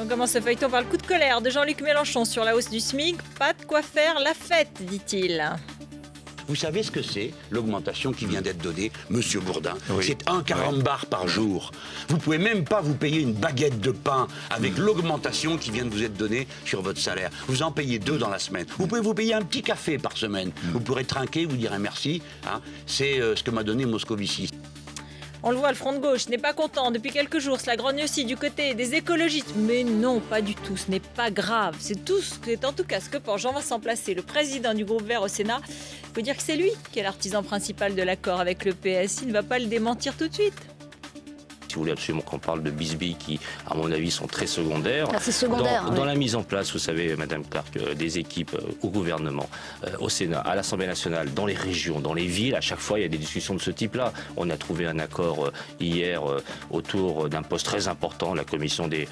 On commence ce feuilleton par le coup de colère de Jean-Luc Mélenchon sur la hausse du SMIC. Pas de quoi faire la fête, dit-il. Vous savez ce que c'est, l'augmentation qui vient d'être donnée, Monsieur Bourdin? Oui. C'est un carambar par jour. Vous pouvez même pas vous payer une baguette de pain avec l'augmentation qui vient de vous être donnée sur votre salaire. Vous en payez 2 dans la semaine. Vous pouvez vous payer un petit café par semaine. Vous pourrez trinquer, vous direz merci. Hein. C'est ce que m'a donné Moscovici. On le voit, le front de gauche n'est pas content. Depuis quelques jours, cela grogne aussi du côté des écologistes. Mais non, pas du tout, ce n'est pas grave. C'est en tout cas ce que pense Jean-Vincent Placé, le président du groupe Vert au Sénat. Il faut dire que c'est lui qui est l'artisan principal de l'accord avec le PS. Il ne va pas le démentir tout de suite. Si vous voulez absolument qu'on parle de bisbilles qui, à mon avis, sont très secondaires. C'est secondaire. Dans la mise en place, vous savez, Madame Clark, des équipes au gouvernement, au Sénat, à l'Assemblée nationale, dans les régions, dans les villes, à chaque fois, il y a des discussions de ce type-là. On a trouvé un accord hier autour d'un poste très important, la Commission des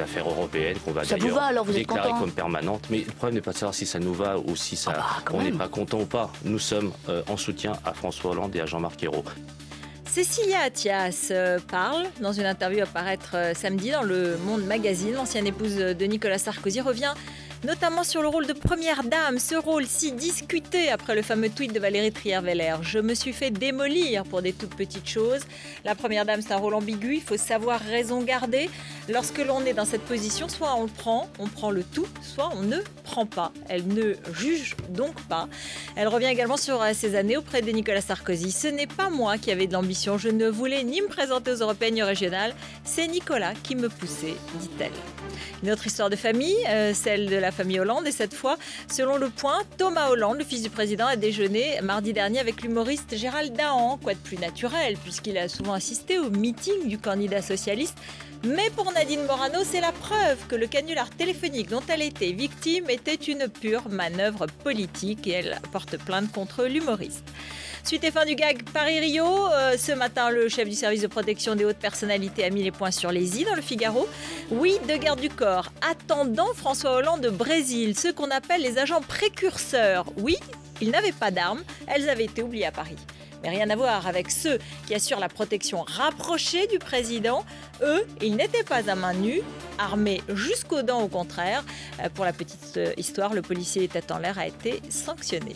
affaires européennes, qu'on va d'ailleurs déclarer comme permanente. Mais le problème n'est pas de savoir si ça nous va ou si on n'est pas content ou pas. Nous sommes en soutien à François Hollande et à Jean-Marc Ayrault. Cécilia Attias parle dans une interview à paraître samedi dans Le Monde Magazine. L'ancienne épouse de Nicolas Sarkozy revient notamment sur le rôle de première dame, ce rôle si discuté après le fameux tweet de Valérie Trierweiler. Je me suis fait démolir pour des toutes petites choses. La première dame, c'est un rôle ambigu, il faut savoir raison garder. Lorsque l'on est dans cette position, soit on prend le tout, soit on ne prend pas. Elle ne juge donc pas. Elle revient également sur ses années auprès de Nicolas Sarkozy. Ce n'est pas moi qui avais de l'ambition, je ne voulais ni me présenter aux européennes ni aux régionales, c'est Nicolas qui me poussait, dit-elle. Une autre histoire de famille, celle de la famille Hollande, et cette fois, selon Le Point, Thomas Hollande, le fils du président, a déjeuné mardi dernier avec l'humoriste Gérald Dahan. Quoi de plus naturel, puisqu'il a souvent assisté au meeting du candidat socialiste. Mais pour Nadine Morano, c'est la preuve que le canular téléphonique dont elle était victime était une pure manœuvre politique et elle porte plainte contre l'humoriste. Suite et fin du gag Paris-Rio. Ce matin, le chef du service de protection des hautes personnalités a mis les points sur les i dans le Figaro. Oui, de garde du corps attendant François Hollande au Brésil, ceux qu'on appelle les agents précurseurs. Oui, ils n'avaient pas d'armes, elles avaient été oubliées à Paris. Mais rien à voir avec ceux qui assurent la protection rapprochée du président. Eux, ils n'étaient pas à main nue, armés jusqu'aux dents au contraire. Pour la petite histoire, le policier tête en l'air a été sanctionné.